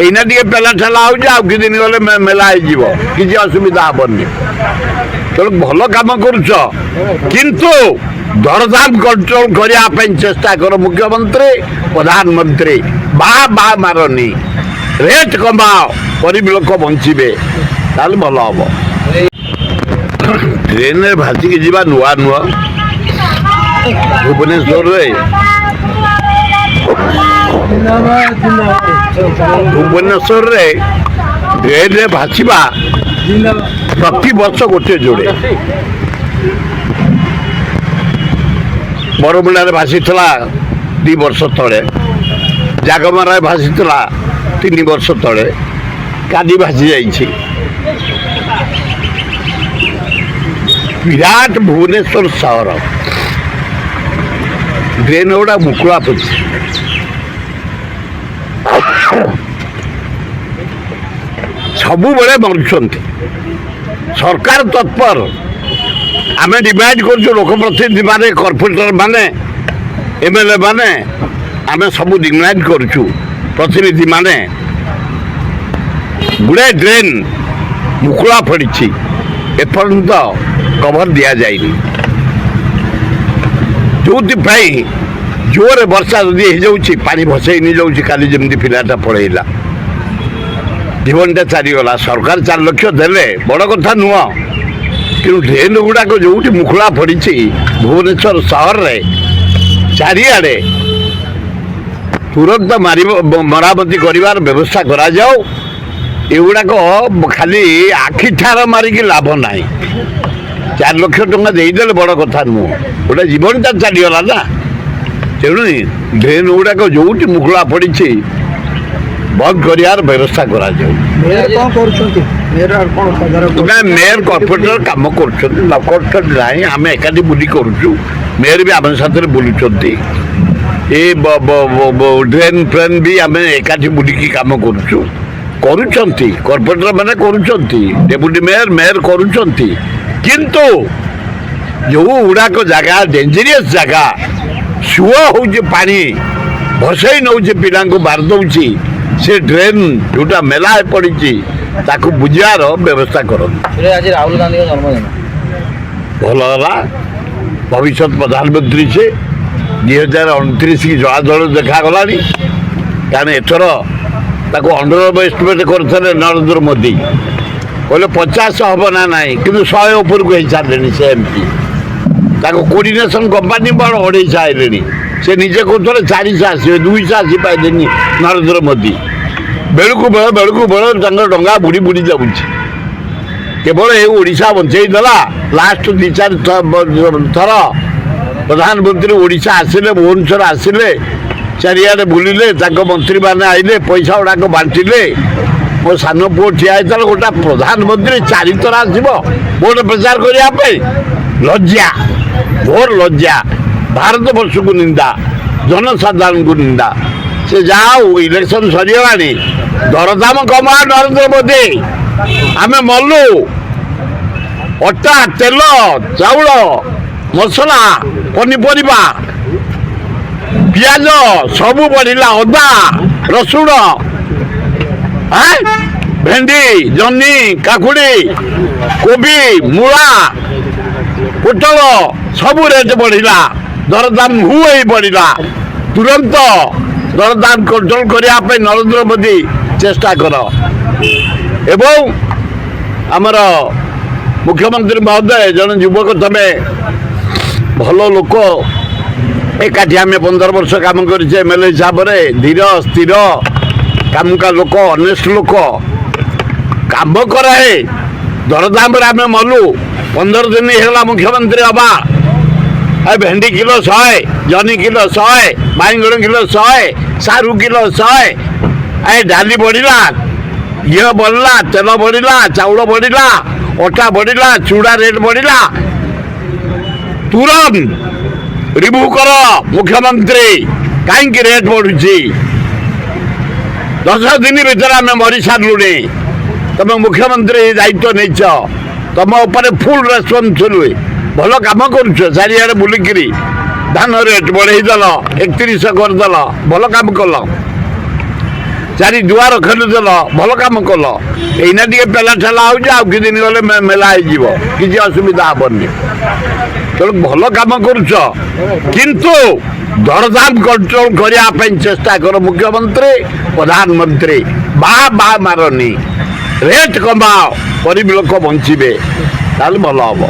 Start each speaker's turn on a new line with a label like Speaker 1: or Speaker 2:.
Speaker 1: ଏଇନା ଟିକେ ପେଲା ଠେଲା ହେଉଛି, ଆଉ କିଛି ଦିନ ଗଲେ ମେଲା ହେଇଯିବ, କିଛି ଅସୁବିଧା ହେବନି। ତେଣୁ ଭଲ କାମ କରୁଛ, କିନ୍ତୁ ଦରଦାମ କଣ୍ଟ୍ରୋଲ କରିବା ପାଇଁ ଚେଷ୍ଟା କର ମୁଖ୍ୟମନ୍ତ୍ରୀ ପ୍ରଧାନମନ୍ତ୍ରୀ। ବା ମାରନି, ରେଟ୍ କମାଅ, ଗରିବ ଲୋକ ବଞ୍ଚିବେ, ତାହେଲେ ଭଲ ହବ। ଟ୍ରେନରେ ଭାସିକି ଯିବା ନୂଆ ନୁହଁ। ଭୁବନେଶ୍ୱରରେ ଟ୍ରେନରେ ଭାସିବା ପ୍ରତିବର୍ଷ ଗୋଟିଏ ଯୋଡ଼େ। ବରମୁଣ୍ଡାରେ ଭାସିଥିଲା 2 ବର୍ଷ ତଳେ, ଜାଗମରାରେ ଭାସିଥିଲା 3 ବର୍ଷ ତଳେ, କାଲି ଭାସି ଯାଇଛି। ବିରାଟ ଭୁବନେଶ୍ୱର ସହର ଡ୍ରେନ୍ ଗୁଡ଼ା ମୁକୁଳା ପଡ଼ିଛି। ସବୁବେଳେ ମରୁଛନ୍ତି, ସରକାର ତତ୍ପର। ଆମେ ଡିମାଣ୍ଡ କରୁଛୁ, ଲୋକପ୍ରତିନିଧି ମାନେ, କର୍ପୋରେଟର ମାନେ, MLA ମାନେ, ଆମେ ସବୁ ଡିମାଣ୍ଡ କରୁଛୁ, ପ୍ରତିନିଧି ମାନେ। ଗୁଡ଼ାଏ ଡ୍ରେନ୍ ମୁକୁଳା ପଡ଼ିଛି, ଏପର୍ଯ୍ୟନ୍ତ କଭର ଦିଆଯାଇନି। ଯେଉଁଥିପାଇଁ ଜୋରରେ ବର୍ଷା ଯଦି ହେଇଯାଉଛି, ପାଣି ଭସେଇ ନେଇଯାଉଛି। କାଲି ଯେମିତି ପିଲାଟା ପଳେଇଲା, ଜୀବନଟା ଚାଲିଗଲା। ସରକାର 4 ଲକ୍ଷ ଦେଲେ, ବଡ଼ କଥା ନୁହଁ, କିନ୍ତୁ ଡ୍ରେନ୍ ଗୁଡ଼ାକ ଯେଉଁଠି ମୁକୁଳା ପଡ଼ିଛି ଭୁବନେଶ୍ୱର ସହରରେ ଚାରିଆଡ଼େ ତୁରନ୍ତ ମରାମତି କରିବାର ବ୍ୟବସ୍ଥା କରାଯାଉ। ଏଗୁଡ଼ାକ ଖାଲି ଆଖିଠାର ମାରିକି ଲାଭ ନାହିଁ। 4 ଲକ୍ଷ ଟଙ୍କା ଦେଇଦେଲେ ବଡ଼ କଥା ନୁହଁ, ଗୋଟେ ଜୀବନଟା ଚାଲିଗଲା ନା। ତେଣୁ ଡ୍ରେନ୍ ଗୁଡ଼ାକ ଯେଉଁଠି ମୁକୁଳା ପଡ଼ିଛି ବନ୍ଦ କରିବାର ବ୍ୟବସ୍ଥା କରାଯାଉ। ମେୟର କର୍ପୋରେଟର କାମ କରୁଛନ୍ତି, ନ କରୁଛନ୍ତି ନାହିଁ, ଆମେ ଏକାଠି ବୁଲି କରୁଛୁ। ମେୟର ବି ଆମ ସାଥିରେ ବୁଲୁଛନ୍ତି, ଏ ଡ୍ରେନ୍ ଫ୍ରେନ୍ ବି ଆମେ ଏକାଠି ବୁଲିକି କାମ କରୁଛୁ। କରୁଛନ୍ତି କର୍ପୋରେଟର ମାନେ, କରୁଛନ୍ତି ଡେପୁଟି ମେୟର କରୁଛନ୍ତି। କିନ୍ତୁ ଯେଉଁ ଗୁଡ଼ାକ ଜାଗା ଡେଞ୍ଜରିୟସ୍ ଜାଗା, ସୁଅ ହେଉଛି, ପାଣି ଭସେଇ ନେଉଛି, ପିଲାଙ୍କୁ ମାରି ଦେଉଛି, ସେ ଡ୍ରେନ୍ ଯେଉଁଟା ମେଲା ପଡ଼ିଛି ତାକୁ ବୁଝିବାର ବ୍ୟବସ୍ଥା କରନ୍ତୁ।
Speaker 2: ଆଜି ରାହୁଲ ଗାନ୍ଧୀଙ୍କ ଜନ୍ମଦିନ,
Speaker 1: ଭଲ ହେଲା। ଭବିଷ୍ୟତ ପ୍ରଧାନମନ୍ତ୍ରୀ ସେ 2029 କି ଜଳାଜଳ ଦେଖାଗଲାଣି। କାରଣ ଏଥର ତାକୁ ଅଣ୍ଡର ଏଷ୍ଟିମେଟ୍ କରିଥିଲେ ନରେନ୍ଦ୍ର ମୋଦି, କହିଲେ 50 ହେବ ନା ନାହିଁ, କିନ୍ତୁ 100 ଉପରକୁ ହେଇସାରିଲେଣି ସେ MP। ତାକୁ କୋର୍ଡିନେସନ୍ କମ୍ପାନୀ ବଡ଼ 250 ଆଇଲେଣି। ସେ ନିଜେ କହୁଥିଲେ 400 ଆସିବେ, 200 ଆସିପାରିଲେନି ନରେନ୍ଦ୍ର ମୋଦି। ବେଳକୁ ବେଳ ତାଙ୍କର ଡଙ୍ଗା ବୁଡ଼ି ବୁଡ଼ି ଯାଉଛି। କେବଳ ଏ ଓଡ଼ିଶା ବଞ୍ଚେଇ ଦେଲା। ଲାଷ୍ଟ 2-4 ଥର ପ୍ରଧାନମନ୍ତ୍ରୀ ଓଡ଼ିଶା ଆସିଲେ, ଭୁବନେଶ୍ୱର ଆସିଲେ, ଚାରିଆଡ଼େ ବୁଲିଲେ, ତାଙ୍କ ମନ୍ତ୍ରୀମାନେ ଆଇଲେ, ପଇସା ଗୁଡ଼ାକ ବାଣ୍ଟିଲେ। ମୋ ସାନ ପୁଅ ଠିଆ ହେଇଥିଲା, ଗୋଟା ପ୍ରଧାନମନ୍ତ୍ରୀ 4 ଥର ଆସିବ ଭୋଟ ପ୍ରଚାର କରିବା ପାଇଁ। ଲଜ୍ଜା, ଘୋର ଲଜ୍ଜା। ଭାରତ ବର୍ଷକୁ ନିନ୍ଦା, ଜନସାଧାରଣଙ୍କୁ ନିନ୍ଦା। ସେ ଯାହା ହଉ, ଇଲେକ୍ସନ୍ ସରିଗଲାଣି, ଦରଦାମ କମା ନରେନ୍ଦ୍ର ମୋଦି। ଆମେ ମଲୁ, ଅଟା, ତେଲ, ଚାଉଳ, ମସଲା, ପନିପରିବା, ପିଆଜ ସବୁ ବଢ଼ିଲା, ଅଦା, ରସୁଣ, ଭେଣ୍ଡି, ଜହ୍ନି, କାକୁଡ଼ି, କୋବି, ମୂଳା, ପୋଟଳ ସବୁ ରେଟ୍ ବଢ଼ିଲା, ଦରଦାମ ହେଇ ବଢ଼ିଲା। ତୁରନ୍ତ ଦରଦାମ କଣ୍ଟ୍ରୋଲ କରିବା ପାଇଁ ନରେନ୍ଦ୍ର ମୋଦି ଚେଷ୍ଟା କର। ଏବଂ ଆମର ମୁଖ୍ୟମନ୍ତ୍ରୀ ମହୋଦୟ, ଜଣେ ଯୁବକ, ତମେ ଭଲ ଲୋକ, ଏକାଠି ଆମେ 15 ବର୍ଷ କାମ କରିଛେ MLA ହିସାବରେ। ଧୀର ସ୍ଥିର କାମକା ଲୋକ, ଅନେଷ୍ଟ ଲୋକ, କାମ କରାଏ। ଦରଦାମରେ ଆମେ ମଲୁ। 15 ଦିନ ହେଇଗଲା ମୁଖ୍ୟମନ୍ତ୍ରୀ ହବା। ଭେଣ୍ଡି କିଲୋ 100, ଜହ୍ନି କିଲୋ 100, ବାଇଗଣ କିଲୋ 100, ସାରୁ କିଲୋ 100। ଡାଲି ବଢ଼ିଲା, ଘିଅ ବଢ଼ିଲା, ତେଲ ବଢ଼ିଲା, ଚାଉଳ ବଢ଼ିଲା, ଅଟା ବଢ଼ିଲା, ଚୁଡ଼ା ରେଟ୍ ବଢ଼ିଲା। ତୁରନ୍ତ ରିଭ୍ୟୁ କର ମୁଖ୍ୟମନ୍ତ୍ରୀ, କାହିଁକି ରେଟ୍ ବଢ଼ୁଛି? 10 ଦିନ ଭିତରେ ଆମେ ମରି ସାରିଲୁଣି। ତମେ ମୁଖ୍ୟମନ୍ତ୍ରୀ ଦାୟିତ୍ୱ ନେଇଛ, ତମ ଉପରେ ଫୁଲ୍ ରେସ୍ପନ୍ସିବିଲିଟି। ଭଲ କାମ କରୁଛ, ଚାରିଆଡ଼େ ବୁଲିକିରି ଧାନ ରେଟ୍ ବଢ଼େଇଦେଲ, 31 କରିଦେଲ, ଭଲ କାମ କଲ। ଚାରି ଦୁଆର ଖୋଲିଦେଲ ଭଲ କାମ କଲ ଏଇନା ଟିକେ ପେଲା ଠେଲା ହେଉଛି ଆଉ କିଛି ଦିନ ଗଲେ ମେଲା ହେଇଯିବ କିଛି ଅସୁବିଧା ହବନି ତେଣୁ ଭଲ କାମ କରୁଛ କିନ୍ତୁ ଦରଦାମ କଣ୍ଟ୍ରୋଲ କରିବା ପାଇଁ ଚେଷ୍ଟା କର ମୁଖ୍ୟମନ୍ତ୍ରୀ ପ୍ରଧାନମନ୍ତ୍ରୀ ବାହା ମାରନି ରେଟ୍ କମାଅ ଗରିବ ଲୋକ ବଞ୍ଚିବେ ତାହେଲେ ଭଲ ହବ।